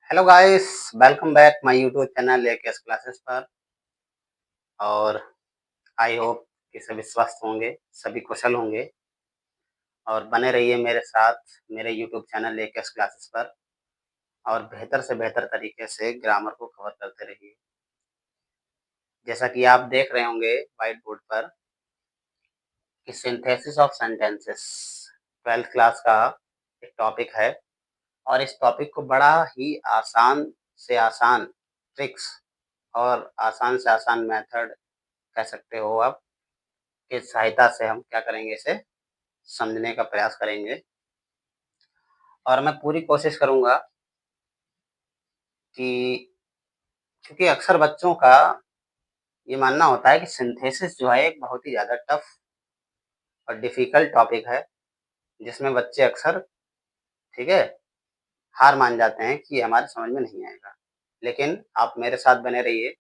Hello guys, welcome back my YouTube channel AKS classes पर। और I hope कि सभी स्वस्थ होंगे, सभी कुशल होंगे और बने रहिए मेरे साथ मेरे यूट्यूब चैनल एकेएस क्लासेस पर और बेहतर से बेहतर तरीके से ग्रामर को कवर करते रहिए। जैसा कि आप देख रहे होंगे व्हाइट बोर्ड पर कि synthesis of sentences 12th class का एक टॉपिक है और इस टॉपिक को बड़ा ही आसान से आसान ट्रिक्स और आसान से आसान मेथड कह सकते हो आप, की सहायता से हम क्या करेंगे, इसे समझने का प्रयास करेंगे। और मैं पूरी कोशिश करूँगा कि क्योंकि अक्सर बच्चों का ये मानना होता है कि सिंथेसिस जो है एक बहुत ही ज़्यादा टफ और डिफ़िकल्ट टॉपिक है, जिसमें बच्चे अक्सर, ठीक है, हार मान जाते हैं कि ये हमारे समझ में नहीं आएगा। लेकिन आप मेरे साथ बने रहिए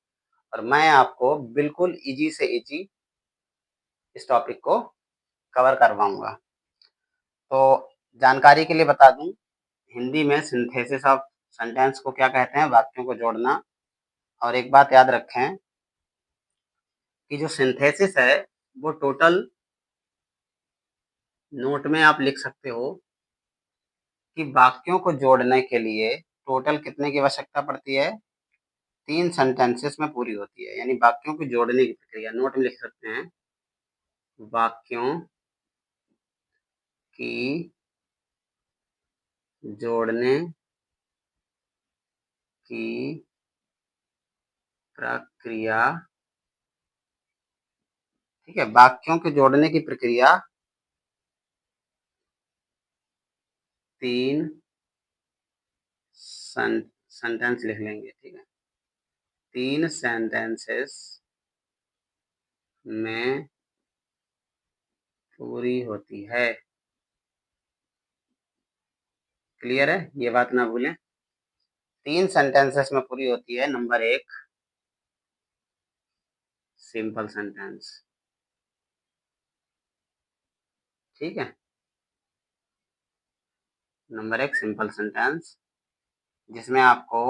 और मैं आपको बिल्कुल ईज़ी से ईज़ी इस टॉपिक को कवर करवाऊँगा। तो जानकारी के लिए बता दूँ, हिंदी में सिंथेसिस ऑफ सेंटेंस को क्या कहते हैं? वाक्यों को जोड़ना। और एक बात याद रखें कि जो सिंथेसिस है वो टोटल, नोट में आप लिख सकते हो कि वाक्यों को जोड़ने के लिए टोटल कितने की आवश्यकता पड़ती है? 3 सेंटेंसेस में पूरी होती है, यानी वाक्यों को जोड़ने की प्रक्रिया। नोट में लिख सकते हैं, वाक्यों की जोड़ने की प्रक्रिया, ठीक है, वाक्यों के जोड़ने की प्रक्रिया 3 सेंटेंस लिख लेंगे, ठीक है, 3 सेंटेंसेस में पूरी होती है। क्लियर है? ये बात ना भूलें। 3 सेंटेंसेस में पूरी होती है। नंबर 1 सिंपल सेंटेंस, ठीक है, नंबर 1 सिंपल सेंटेंस, जिसमें आपको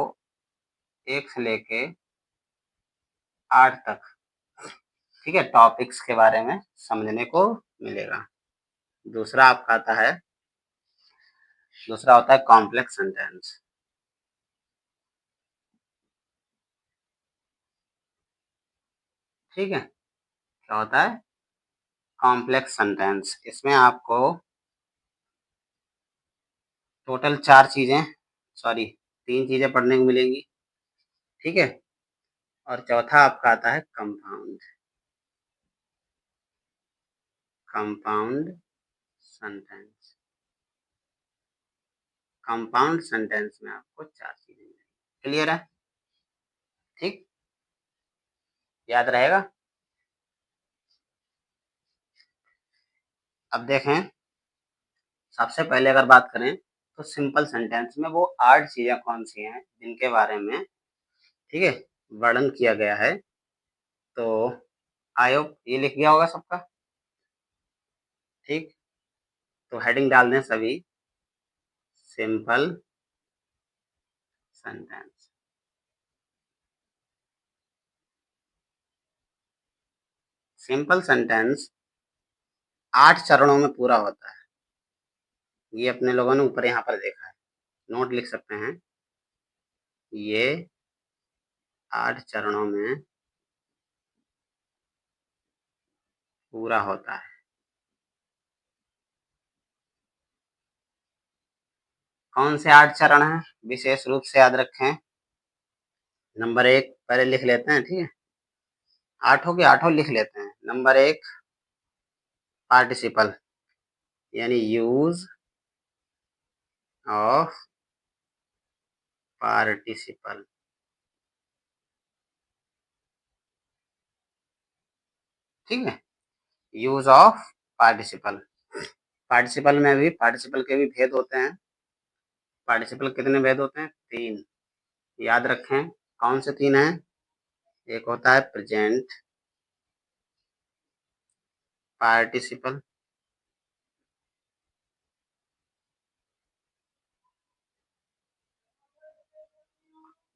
1 से लेके 8 तक, ठीक है, टॉपिक्स के बारे में समझने को मिलेगा। दूसरा आपका आता है, दूसरा होता है कॉम्प्लेक्स सेंटेंस, ठीक है। क्या होता है? Complex sentence. इसमें आपको टोटल 4 चीजें, सॉरी 3 चीजें पढ़ने को मिलेंगी, ठीक है। और चौथा आपका आता है compound, compound sentence. Compound sentence में आपको 4 चीजें मिलेंगी। क्लियर है? ठीक, याद रहेगा। अब देखें, सबसे पहले अगर बात करें तो सिंपल सेंटेंस में वो 8 चीजें कौन सी हैं जिनके बारे में, ठीक है, वर्णन किया गया है। तो आई होप ये लिख गया होगा सबका, ठीक। तो हेडिंग डाल दें सभी, सिंपल सेंटेंस। सिंपल सेंटेंस 8 चरणों में पूरा होता है। ये अपने लोगों ने ऊपर यहाँ पर देखा है, नोट लिख सकते हैं। ये 8 चरणों में पूरा होता है। कौन से 8 चरण हैं? विशेष रूप से याद रखें। नंबर 1 पहले लिख लेते हैं, ठीक है, आठों के आठों लिख लेते हैं। नंबर 1 पार्टिसिपल, यानी यूज ऑफ पार्टिसिपल, ठीक है, यूज ऑफ पार्टिसिपल। पार्टिसिपल में भी, पार्टिसिपल के भी भेद होते हैं। पार्टिसिपल कितने भेद होते हैं? 3। याद रखें, कौन से 3 हैं? एक होता है प्रेजेंट पार्टिसिपल,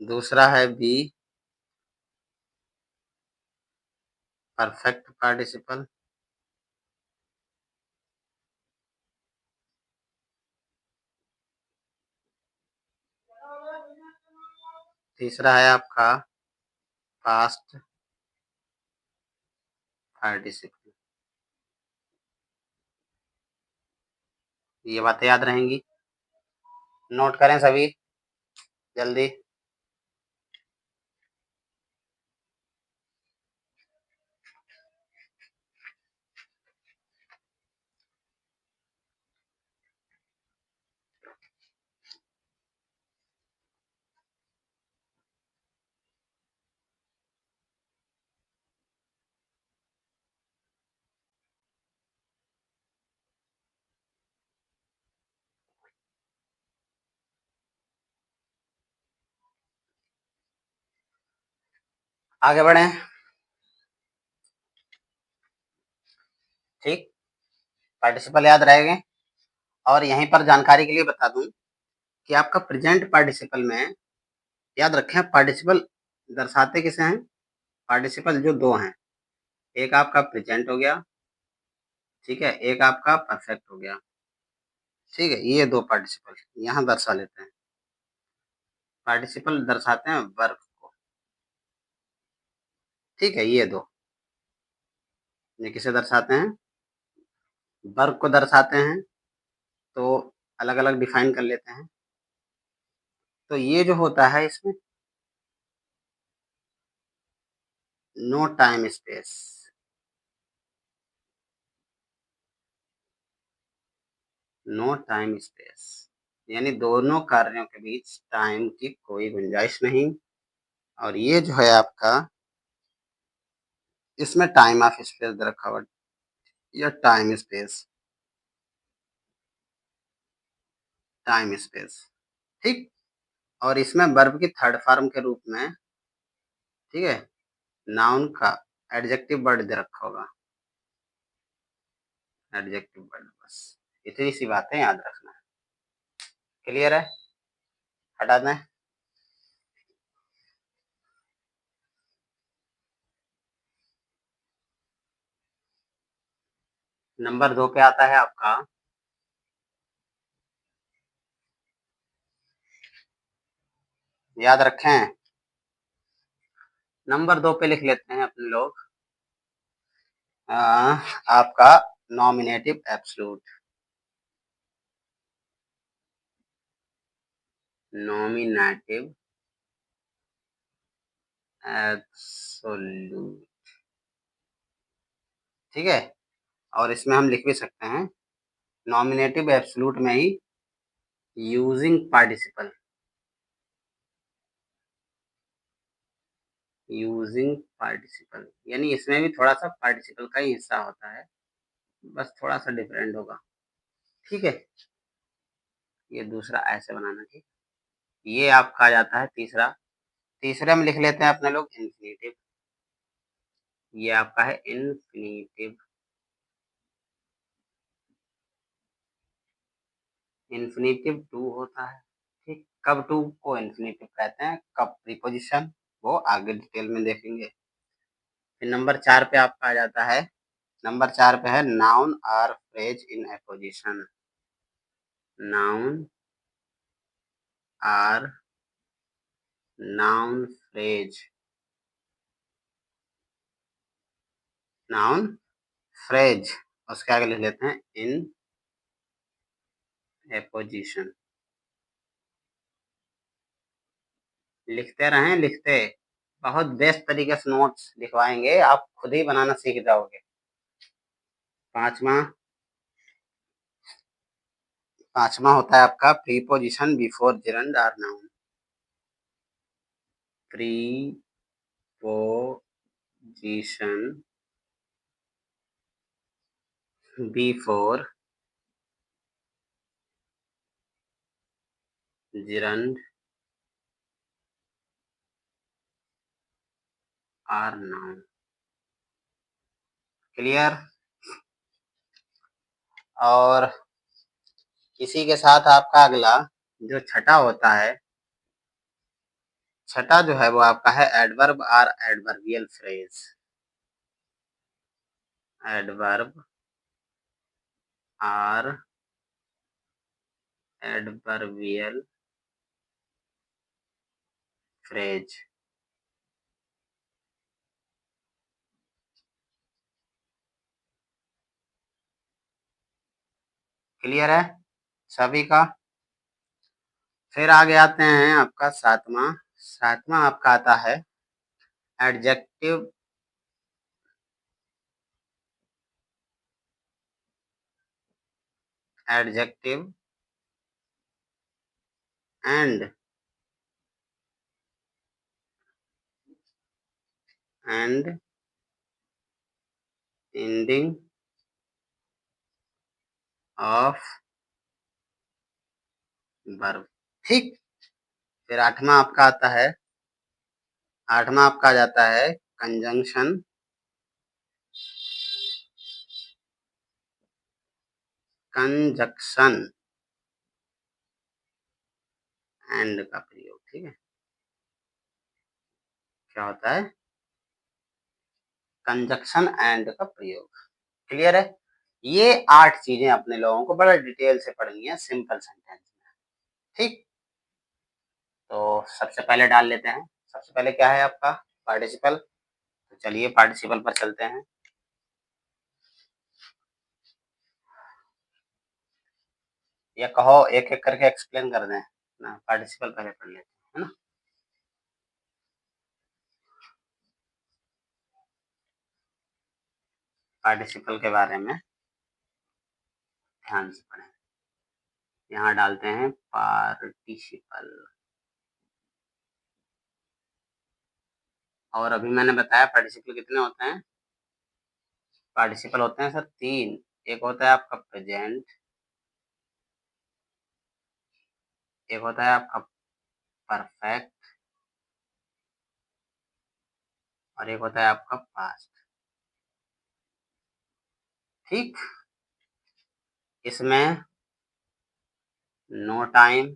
दूसरा है बी, परफेक्ट पार्टिसिपल। तीसरा है आपका पास्ट पार्टिसिपल। ये बातें याद रहेंगी, नोट करें सभी जल्दी। आगे बढ़ें। ठीक, पार्टिसिपल याद रहेंगे। और यहीं पर जानकारी के लिए बता दूं कि आपका प्रेजेंट पार्टिसिपल में याद रखें, पार्टिसिपल दर्शाते किसे हैं? पार्टिसिपल जो दो हैं, एक आपका प्रेजेंट हो गया, ठीक है, एक आपका परफेक्ट हो गया। ठीक है, ये दो पार्टिसिपल यहाँ दर्शा लेते हैं। पार्टिसिपल दर्शाते हैं वर्ब को। ठीक है, ये दो, ये किसे दर्शाते हैं? वर्ब को दर्शाते हैं। तो अलग अलग डिफाइन कर लेते हैं। तो ये जो होता है इसमें no time space, no time space, यानी दोनों कार्यों के बीच टाइम की कोई गुंजाइश नहीं। और ये जो है आपका, इसमें टाइम ऑफ स्पेस दे रखा हुआ, या टाइम स्पेस, टाइम स्पेस। ठीक, और इसमें वर्ब की थर्ड फॉर्म के रूप में, ठीक है, नाउन का एडजेक्टिव वर्ड दे रखा होगा, एडजेक्टिव वर्ड। बस इतनी सी बातें याद रखना है। क्लियर है? हटा दें। नंबर 2 पे आता है आपका, याद रखें, नंबर 2 पे लिख लेते हैं अपने लोग आपका नॉमिनेटिव एब्सोल्यूट, नॉमिनेटिव एब्सोल्यूट। ठीक है, और इसमें हम लिख भी सकते हैं नॉमिनेटिव एब्सोल्यूट में ही यूजिंग पार्टिसिपल, यूजिंग पार्टिसिपल, यानी इसमें भी थोड़ा सा पार्टिसिपल का ही हिस्सा होता है, बस थोड़ा सा डिफरेंट होगा। ठीक है, ये दूसरा ऐसे बनाना। ठीक, ये आपका आ जाता है तीसरा। तीसरे में लिख लेते हैं अपने लोग इन्फिनेटिव, ये आपका है इन्फिनेटिव। इन्फिनेटिव टू होता है। ठीक, कब टू को इन्फिनेटिव कहते हैं, कब प्रीपोजिशन, वो आगे डिटेल में देखेंगे। फिर नंबर 4 पे आपका आ जाता है, नंबर 4 पे है noun or phrase in apposition, noun or, noun phrase, noun phrase, उसके आगे लिख लेते हैं इन एपोजिशन। लिखते रहें, लिखते, बहुत बेस्ट तरीके से नोट्स लिखवाएंगे, आप खुद ही बनाना सीख जाओगे। पांचवा होता है आपका preposition before gerund or noun, preposition before gerund or noun. Clear? और इसी के साथ आपका अगला जो छठा होता है, छठा जो है वो आपका है एडवर्ब और एडवर्बियल फ्रेज। एडवर्ब और एडवर्बियल फ्रेज। क्लियर है सभी का? फिर आगे आते हैं आपका सातवां। सातवां आपका आता है adjective adjective and ending of verb. ठीक। फिर आठवां आपका आता है, आठवां आपका आ जाता है कंजंक्शन कंजक्शन एंड का प्रयोग। ठीक है, क्या होता है? कंजक्शन एंड का प्रयोग। क्लियर है? ये 8 चीजें अपने लोगों को बड़ा डिटेल से पढ़नी है सिंपल सेंटेंस में। ठीक, तो सबसे पहले डाल लेते हैं। सबसे पहले क्या है आपका? पार्टिसिपल। तो चलिए पार्टिसिपल पर चलते हैं। या कहो एक एक करके एक्सप्लेन कर दें ना, पार्टिसिपल पहले पढ़ लेते हैं, है ना। पार्टिसिपल के बारे में ध्यान से पढ़ें। यहाँ डालते हैं पार्टिसिपल। और अभी मैंने बताया पार्टिसिपल कितने होते हैं? पार्टिसिपल होते हैं सर 3। एक होता है आपका प्रेजेंट, एक होता है आपका परफेक्ट, और एक होता है आपका पास्ट। ठीक, इसमें नो टाइम,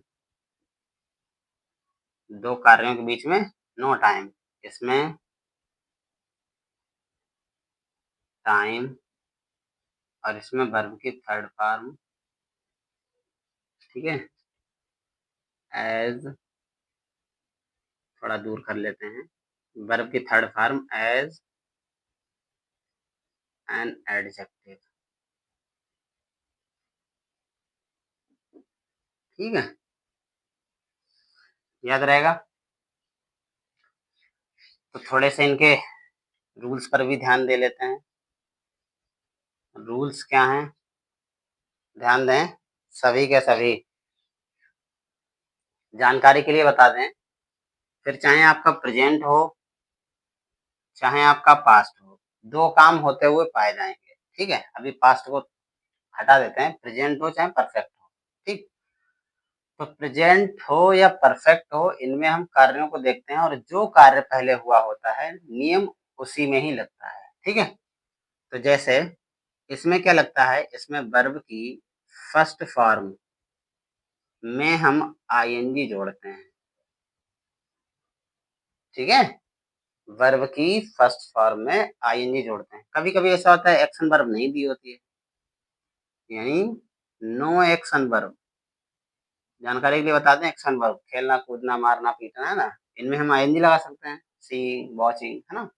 दो कार्यों के बीच में नो टाइम। इसमें टाइम, और इसमें वर्ब की थर्ड फॉर्म। ठीक है, एज, थोड़ा दूर कर लेते हैं, वर्ब की third form as an adjective. ठीक है, याद रहेगा। तो थोड़े से इनके रूल्स पर भी ध्यान दे लेते हैं। रूल्स क्या हैं? ध्यान दें, सभी के सभी जानकारी के लिए बता दें। फिर चाहे आपका प्रेजेंट हो, चाहे आपका पास्ट हो, दो काम होते हुए पाए जाएंगे। ठीक है, अभी पास्ट को हटा देते हैं, प्रेजेंट हो चाहे परफेक्ट हो। ठीक, तो प्रेजेंट हो या परफेक्ट हो, इनमें हम कार्यों को देखते हैं, और जो कार्य पहले हुआ होता है नियम उसी में ही लगता है। ठीक है, तो जैसे इसमें क्या लगता है? इसमें वर्ब की फर्स्ट फॉर्म में हम आईएनजी जोड़ते हैं। ठीक है, वर्ब की फर्स्ट फॉर्म में आईएनजी जोड़ते हैं। कभी कभी ऐसा होता है एक्शन वर्ब नहीं दी होती है, यानी नो एक्शन वर्ब। जानकारी के लिए बता दें, एक्शन वर्ब खेलना, कूदना, मारना, पीटना, है ना, इनमें हम आईएनजी लगा सकते हैं। सीइंग, वॉचिंग, है ना।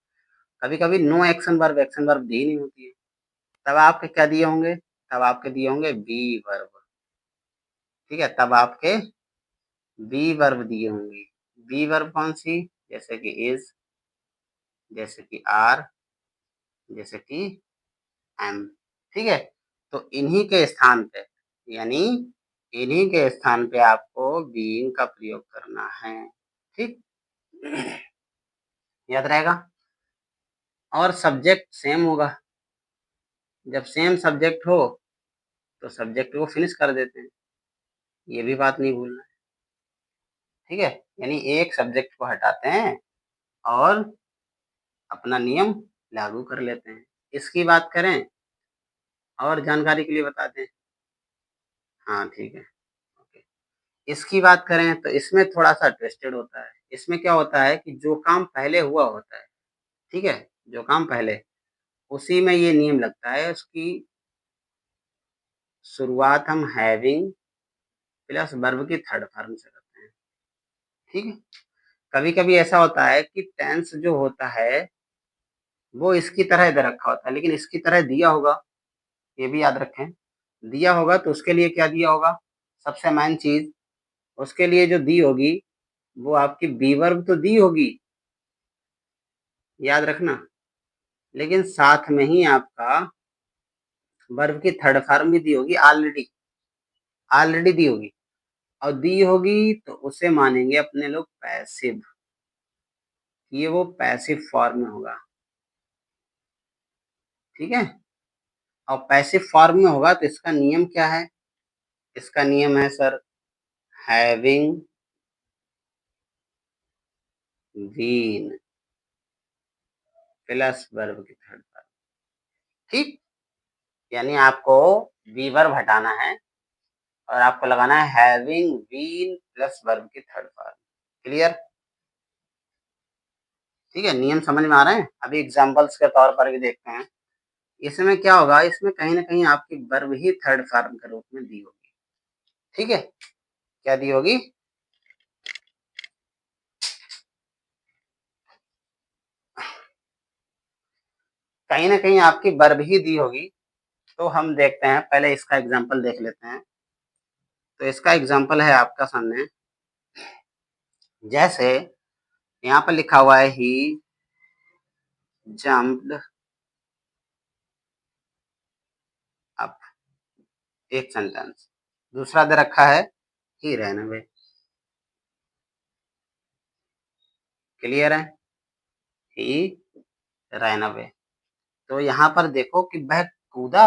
कभी कभी नो एक्शन वर्ब दी नहीं होती है, तब आपके क्या दिए होंगे? तब आपके दिए होंगे बी वर्ब। ठीक है, तब आपके बी वर्ब दिए होंगे। बी वर्ब कौन सी? जैसे कि इज, जैसे कि आर, जैसे कि एम। ठीक है, तो इन्हीं के स्थान पे, यानी इन्हीं के स्थान पे आपको बीइंग का प्रयोग करना है। ठीक, याद रहेगा। और सब्जेक्ट सेम होगा। जब सेम सब्जेक्ट हो तो सब्जेक्ट को फिनिश कर देते हैं, ये भी बात नहीं भूलना। ठीक है, यानी एक सब्जेक्ट को हटाते हैं और अपना नियम लागू कर लेते हैं। इसकी बात करें और जानकारी के लिए बता दें। हाँ ठीक है, ओके। इसकी बात करें तो इसमें थोड़ा सा ट्विस्टेड होता है। इसमें क्या होता है कि जो काम पहले हुआ होता है, ठीक है? जो काम पहले, उसी में ये नियम लगता है, उसकी शुरुआत हम हैविंग प्लस वर्ब की थर्ड फॉर्म से करते हैं, ठीक है? कभी-कभी ऐसा होता है कि टेंस जो होता है, वो इसकी तरह दे रखा होता है, लेकिन इसकी तरह दिया होगा, ये भी याद रखें। दिया होगा तो उसके लिए क्या दिया होगा? सबसे मेन चीज़, उसके लिए जो दी होगी, वो आपकी बी वर्ब तो दी होगी, याद रखना, लेकिन साथ में ही आपका वर्ब की थर्ड फॉर्म भी दी होगी, ऑलरेडी दी होगी, और दी होगी तो उसे मानेंगे अपने लोग पैसिव, ये वो पैसिव फॉर्म में होगा, ठीक है? और पैसिव फॉर्म में होगा तो इसका नियम क्या है? इसका नियम है sir, having been plus verb की थर्ड फॉर्म, ठीक? यानी आपको बी वर्ब हटाना है और आपको लगाना है हैविंग बीन प्लस वर्ब की थर्ड फॉर्म। क्लियर? ठीक है, नियम समझ में आ रहे हैं? अभी एग्जांपल्स के तौर पर भी देखते हैं। इसमें क्या होगा, इसमें कहीं ना कहीं आपकी वर्ब ही थर्ड फॉर्म के रूप में दी होगी, ठीक है? क्या दी होगी? कहीं ना कहीं आपकी वर्ब ही दी होगी। तो हम देखते हैं, पहले इसका एग्जाम्पल देख लेते हैं। तो इसका एग्जाम्पल है आपका सामने, जैसे यहाँ पर लिखा हुआ है ही जम्प्ड अप, एक सेंटेंस। दूसरा दे रखा है ही रैन अवे। क्लियर है? ही रैन अवे। तो यहाँ पर देखो कि वह कूदा,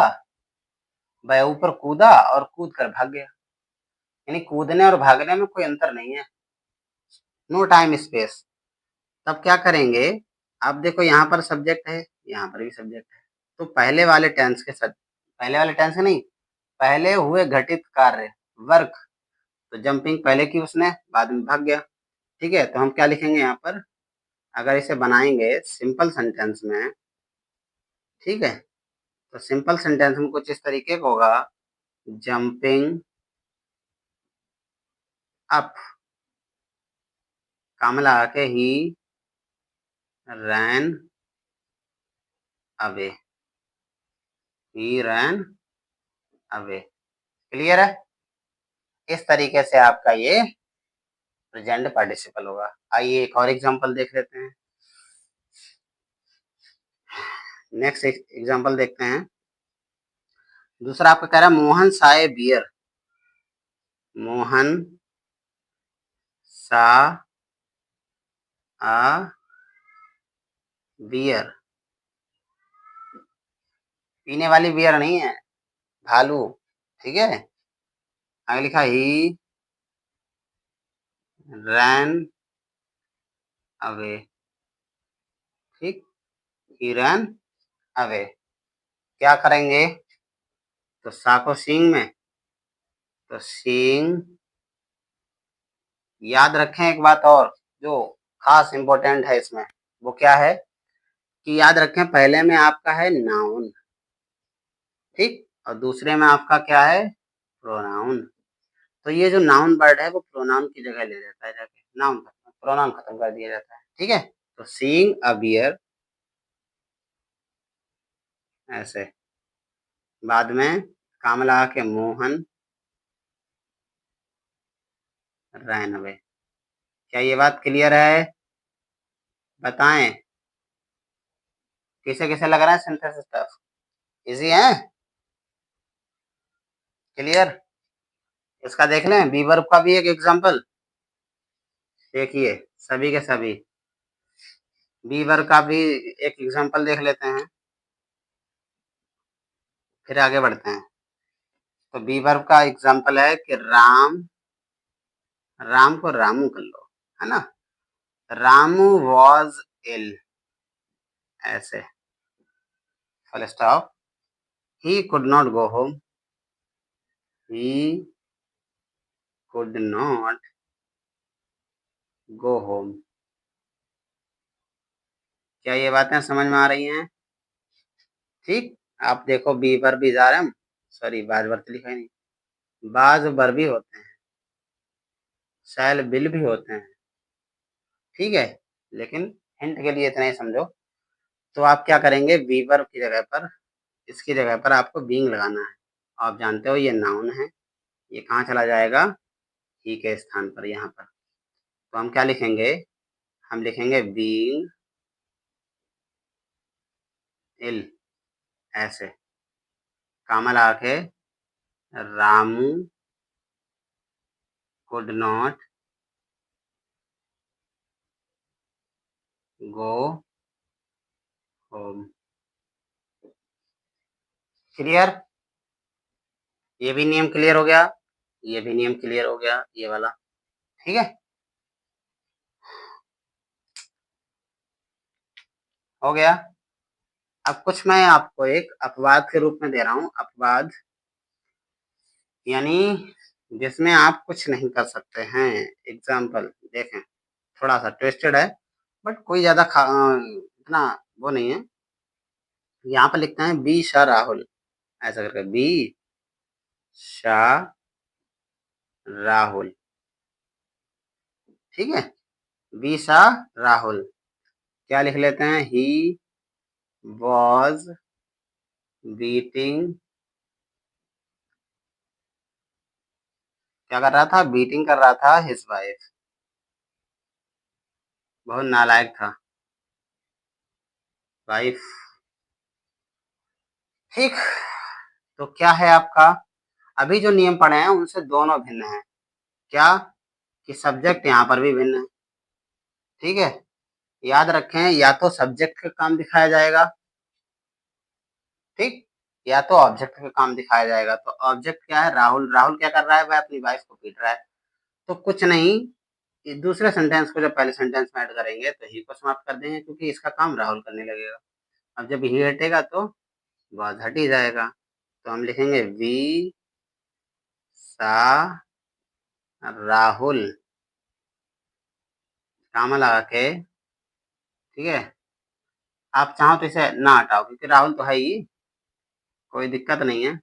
वह ऊपर कूदा और कूद कर भाग गया, यानी कूदने और भागने में कोई अंतर नहीं है, नो टाइम स्पेस। तब क्या करेंगे, आप देखो यहाँ पर सब्जेक्ट है, यहाँ पर भी सब्जेक्ट है, तो पहले वाले टेंस नहीं, पहले हुए घटित कार्य, वर्क, तो जंपिंग पहले की उसने, बाद में भाग गया, ठीक है? तो हम क्या लिखेंगे यहाँ पर, अगर इसे बनाएंगे सिंपल सेंटेंस में, ठीक है? तो सिंपल सेंटेंस में कुछ इस तरीके का होगा, जंपिंग अप, काम लगा के ही रैन अवे, ही रैन अवे। क्लियर है? इस तरीके से आपका ये प्रेजेंट पार्टिसिपल होगा। आइए एक और एग्जांपल देख लेते हैं। नेक्स्ट एग्जांपल देखते हैं। दूसरा आपका कह रहा है मोहन साए बियर, मोहन सा आ बियर, पीने वाली बियर नहीं है, भालू, ठीक है? आगे लिखा ही रैन अवे, ठीक, ही रैन अवे। क्या करेंगे, तो सा को सींग में, तो सींग, याद रखें एक बात और जो खास इंपॉर्टेंट है इसमें, वो क्या है कि याद रखें, पहले में आपका है नाउन, ठीक, और दूसरे में आपका क्या है, प्रोनाउन। तो ये जो नाउन वर्ड है वो प्रोनाउन की जगह ले लेता है जाके, नाउन प्रोनाउन खत्म कर दिया जाता है, ठीक है? तो सीइंग अ बियर, ऐसे, बाद में काम लगा के मोहन रैन अवे। क्या ये बात क्लियर है? बताएं, किसे किसे लग रहा है सिंथेसिस टफ? इजी है? क्लियर? इसका देख लें, बी वर्ब का भी एक एग्जांपल देखिए, सभी के सभी बी वर्ब का भी एक एग्जांपल देख लेते हैं, फिर आगे बढ़ते हैं। तो बी वर्ब का एग्जांपल है कि राम, राम को रामू कर लो, है ना? रामू वॉज इल, ऐसे, full stop, he could not go home, he could not go home. क्या ये बातें समझ में आ रही हैं? ठीक। आप देखो बी पर भी जा रहे हैं, सॉरी बाज बर तो लिखा ही नहीं, बाज बर भी होते हैं, शैल बिल भी होते हैं। ठीक है, लेकिन हिंट के लिए इतना ही समझो। तो आप क्या करेंगे, बी वर्ब की जगह पर, इसकी जगह पर आपको बीइंग लगाना है। आप जानते हो ये नाउन है, ये कहाँ चला जाएगा, ही के स्थान पर यहाँ पर। तो हम क्या लिखेंगे, हम लिखेंगे बीइंग इल, ऐसे कामा लगा के, Ramu could not go home. Clear? ये भी नियम क्लियर हो गया, ये भी नियम क्लियर हो गया, ये वाला। ठीक है, हो गया। अब कुछ मैं आपको एक अपवाद के रूप में दे रहा हूँ, अपवाद यानी जिसमें आप कुछ नहीं कर सकते हैं। एग्जाम्पल देखें, थोड़ा सा ट्विस्टेड है, बट कोई ज्यादा इतना वो नहीं है। यहाँ पर लिखते हैं बी शाह राहुल, ऐसा करके बी शाह राहुल। ठीक है, बी शाह राहुल। क्या लिख लेते हैं, ही वॉज बीटिंग, क्या कर रहा था, बीटिंग कर रहा था हिज वाइफ। बहुत नालायक था, वाइफ। ठीक। तो क्या है आपका, अभी जो नियम पढ़े हैं उनसे दोनों भिन्न हैं। क्या, कि सब्जेक्ट यहाँ पर भी भिन्न है। ठीक है, याद रखें, या तो सब्जेक्ट का काम दिखाया जाएगा, ठीक, या तो ऑब्जेक्ट का काम दिखाया जाएगा। तो ऑब्जेक्ट क्या है, राहुल। राहुल क्या कर रहा है, वह अपनी वाइफ को पीट रहा है। तो कुछ नहीं, दूसरे सेंटेंस को जब पहले सेंटेंस में ऐड करेंगे तो ही को समाप्त कर देंगे, क्योंकि इसका काम राहुल करने लगेगा। अब जब ही हटेगा तो वॉज हट ही जाएगा। तो हम लिखेंगे वी सा राहुल, कामा लगा के। ठीक है, आप चाहो तो इसे ना हटाओ, क्योंकि राहुल तो है ही, कोई दिक्कत नहीं है।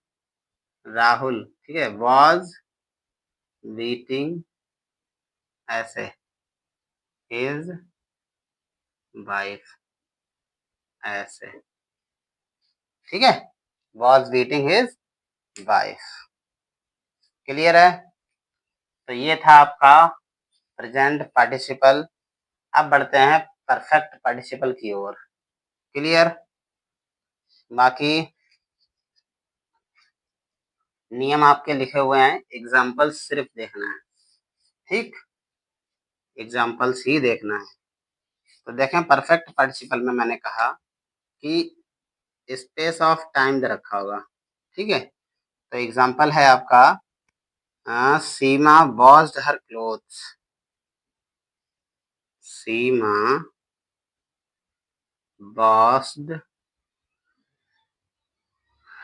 राहुल, ठीक है, वॉज बीटिंग ऐसे हिज वाइफ, ऐसे। ठीक है, was beating his wife. Clear है? तो ये था आपका प्रेजेंट पार्टिसिपल। अब बढ़ते हैं परफेक्ट पार्टिसिपल की ओर। क्लियर? बाकी नियम आपके लिखे हुए हैं, एग्जाम्पल सिर्फ देखना है। ठीक, एग्जाम्पल्स ही देखना है। तो देखें, परफेक्ट पार्टिसिपल में मैंने कहा कि स्पेस ऑफ टाइम दे रखा होगा। ठीक है, तो एग्जाम्पल है आपका, Seema washed her clothes. Seema washed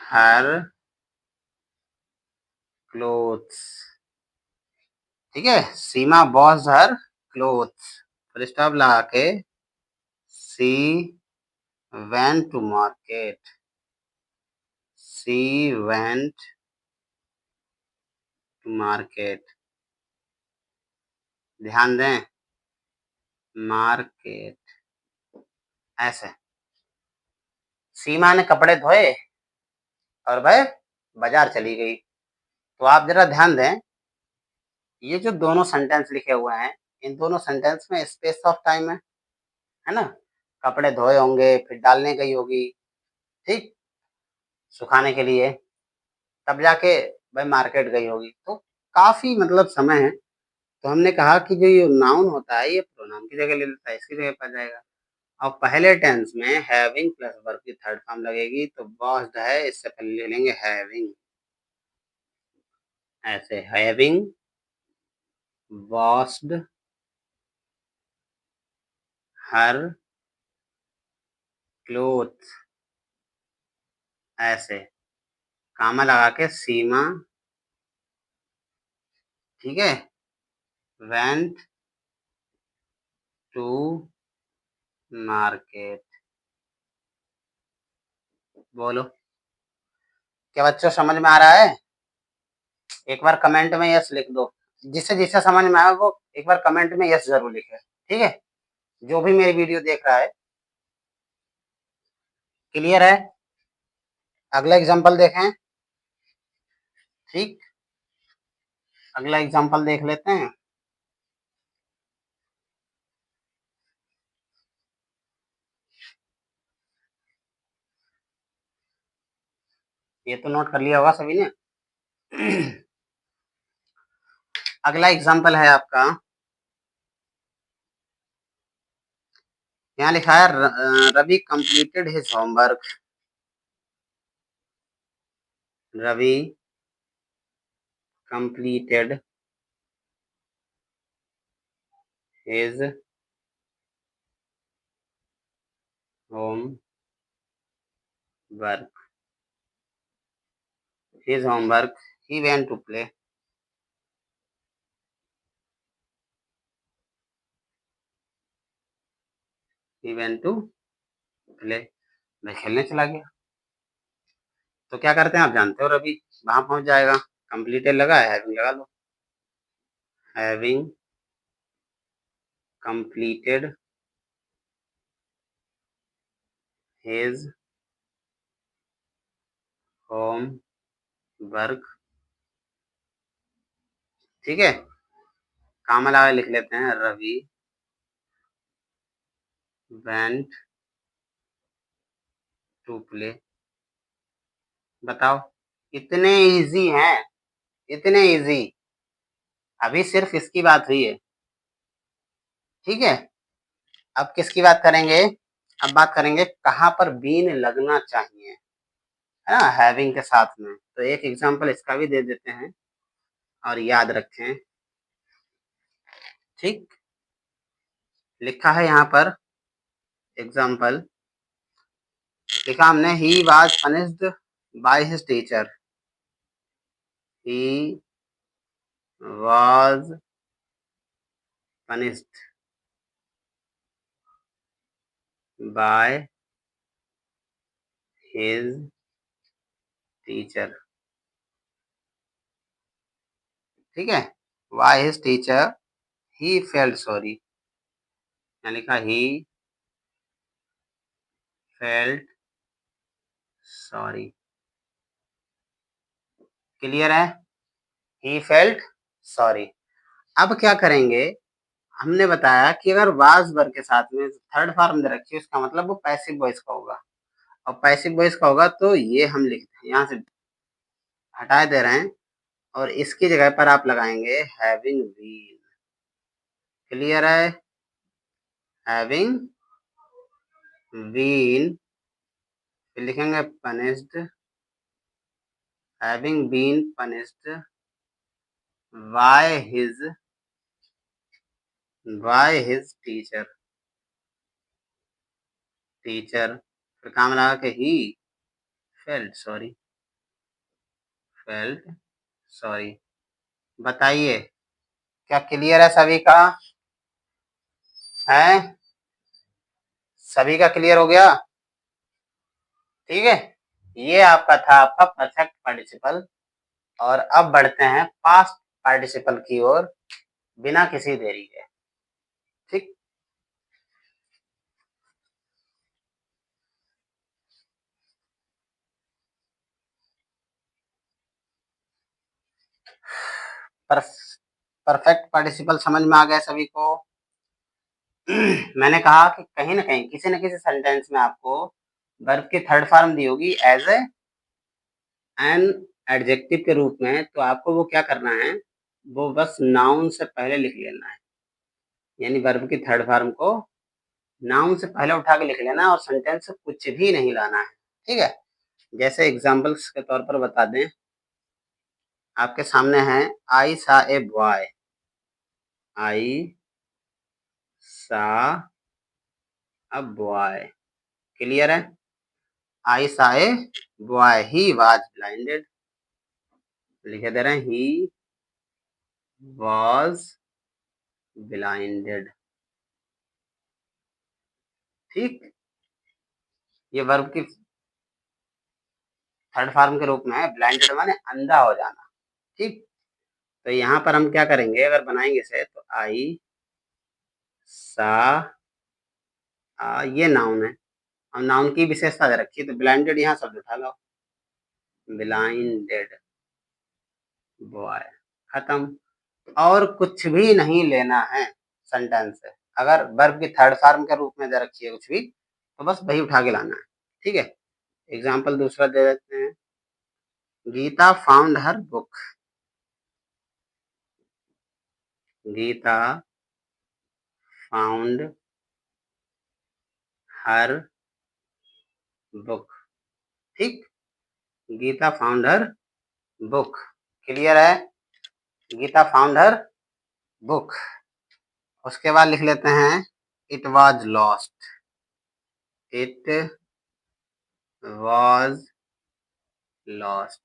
her clothes. ठीक है, Seema washed her clothes, full stop लगा के, she went to market. She went to market, ध्यान दें, मार्केट, ऐसे। सीमा ने कपड़े धोए और वह बाजार चली गई। तो आप जरा ध्यान दें, ये जो दोनों सेंटेंस लिखे हुए हैं, इन दोनों सेंटेंस में स्पेस ऑफ टाइम है ना। कपड़े धोए होंगे, फिर डालने गई होगी, ठीक, सुखाने के लिए, तब जाके भाई मार्केट गई होगी। तो काफी मतलब समय है। तो हमने कहा कि जो ये नाउन होता है ये प्रोनाउन की जगह ले लेता है, इसकी जगह पर जाएगा। अब पहले टेंस में हैविंग प्लस वर्ब की थर्ड फॉर्म लगेगी, तो वॉश्ड है, इससे पहले ले लेंगे हैविंग, ऐसे हैविंग वॉश्ड हर क्लोथ, ऐसे कामा लगा के, सीमा, ठीक है, वेंट टू मार्केट। बोलो, क्या बच्चों समझ में आ रहा है? एक बार कमेंट में यस लिख दो। जिसे जिसे समझ में आया वो एक बार कमेंट में यस जरूर लिखे, ठीक है? जो भी मेरी वीडियो देख रहा है, क्लियर है? अगला एग्जांपल देखें। ठीक, अगला एग्जांपल देख लेते हैं। ये तो नोट कर लिया होगा सभी ने। अगला एग्जांपल है आपका, यहाँ लिखा है Ravi completed his homework. Ravi completed his homework. His homework. He went to play. He went to play. मैं खेलने चला गया। तो क्या करते हैं आप जानते हो, रवि वहां पहुंच जाएगा। कंप्लीटेड लगा है, हैविंग लगा लो। Having completed his homework. ठीक है, काम लगा लिख लेते हैं। Ravi went to play. बताओ, इतने इजी हैं, इतने इजी। अभी सिर्फ इसकी बात हुई है, ठीक है? अब किसकी बात करेंगे? अब बात करेंगे कहाँ पर बीन लगना चाहिए, है ना, हैविंग के साथ में। तो एक एग्जांपल इसका भी दे देते हैं और याद रखें। ठीक, लिखा है यहाँ पर एग्जांपल, लिखा हमने he was punished by his teacher. He was punished by his teacher. ठीक है, बाय हिज टीचर ही फेल्ट सॉरी। यहाँ लिखा ही फेल्ट सॉरी। क्लियर है? ही फेल्ट सॉरी। अब क्या करेंगे, हमने बताया कि अगर वाज वर्ब के साथ में थर्ड फॉर्म दे रखी है, उसका मतलब वो पैसिव वॉइस का होगा। और पैसिव वॉइस का होगा तो ये हम लिखते हैं, यहाँ से हटा दे रहे हैं और इसकी जगह पर आप लगाएंगे हैविंग बीन। क्लियर है? हैविंग बीन, फिर लिखेंगे punished, having been punished by his teacher. Teacher, फिर काम लगा के ही फेल्ट सॉरी। Felt sorry. बताइए, क्या क्लियर है सभी का? है, सभी का क्लियर हो गया? ठीक है, ये आपका था आपका परफेक्ट पार्टिसिपल। और अब बढ़ते हैं पास्ट पार्टिसिपल की ओर, बिना किसी देरी के। ठीक, परफेक्ट पार्टिसिपल समझ में आ गया सभी को? मैंने कहा कि कहीं ना कहीं किसी न किसी सेंटेंस में आपको वर्ब की थर्ड फॉर्म दी होगी एज एन एडजेक्टिव के रूप में, तो आपको वो क्या करना है, वो बस नाउन से पहले लिख लेना है। यानी वर्ब की थर्ड फॉर्म को नाउन से पहले उठा के लिख लेना और सेंटेंस से कुछ भी नहीं लाना है। ठीक है, जैसे एग्जांपल्स के तौर पर बता दें, आपके सामने है आई सा ए बॉय। आई सा अ बॉय। क्लियर है? आई सा a boy, he was blinded. लिखे दे रहे हैं ही वाज ब्लाइंडेड। ठीक, ये वर्ब की थर्ड फॉर्म के रूप में है। ब्लाइंडेड माने अंधा हो जाना। ठीक, तो यहाँ पर हम क्या करेंगे, अगर बनाएंगे इसे तो आई सा ये नाउन है। हम नाउन की विशेषता दे रखी है, तो ब्लाइंडेड यहाँ शब्द उठा लो, ब्लाइंडेड बॉय, खत्म। और कुछ भी नहीं लेना है सेंटेंस से। अगर वर्ब की थर्ड फॉर्म के रूप में दे रखी है कुछ भी, तो बस वही उठा के लाना है। ठीक है, एग्जाम्पल दूसरा दे देते हैं। Geeta found her book. Geeta found her book. ठीक, Geeta found her book, clear है। Geeta found her book. उसके बाद लिख लेते हैं it was lost. It was lost,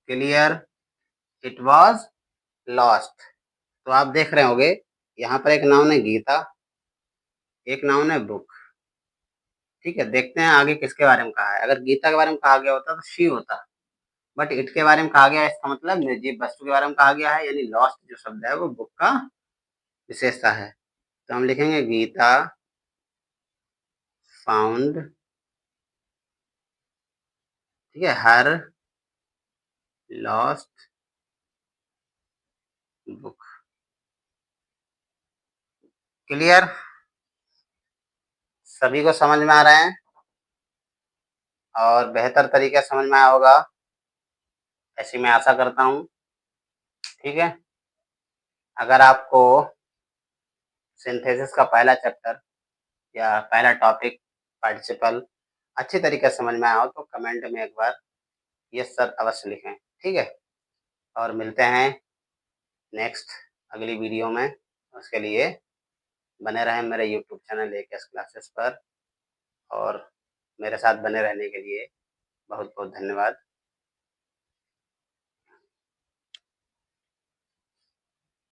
clear, it was lost. तो आप देख रहे होंगे यहाँ पर एक नाउन है गीता, एक नाउन है बुक। ठीक है, देखते हैं आगे किसके बारे में कहा है। अगर गीता के बारे में कहा गया होता तो शी होता, बट इट के बारे में कहा गया है, इसका मतलब निर्जीव वस्तु के बारे में कहा गया है, यानी लॉस्ट जो शब्द है वो बुक का विशेषता है। तो हम लिखेंगे गीता फाउंड, ठीक है, हर लॉस्ट बुक, क्लियर, सभी को समझ में आ रहे हैं और बेहतर तरीके से समझ में आया होगा, ऐसी मैं आशा करता हूँ। ठीक है, अगर आपको सिंथेसिस का पहला चैप्टर या पहला टॉपिक पार्टिसिपल अच्छी तरीके से समझ में आया हो तो कमेंट में एक बार यस सर अवश्य लिखें। ठीक है, और मिलते हैं नेक्स्ट अगली वीडियो में। उसके लिए बने रहें मेरे यूट्यूब चैनल AKS क्लासेस पर, और मेरे साथ बने रहने के लिए बहुत बहुत धन्यवाद।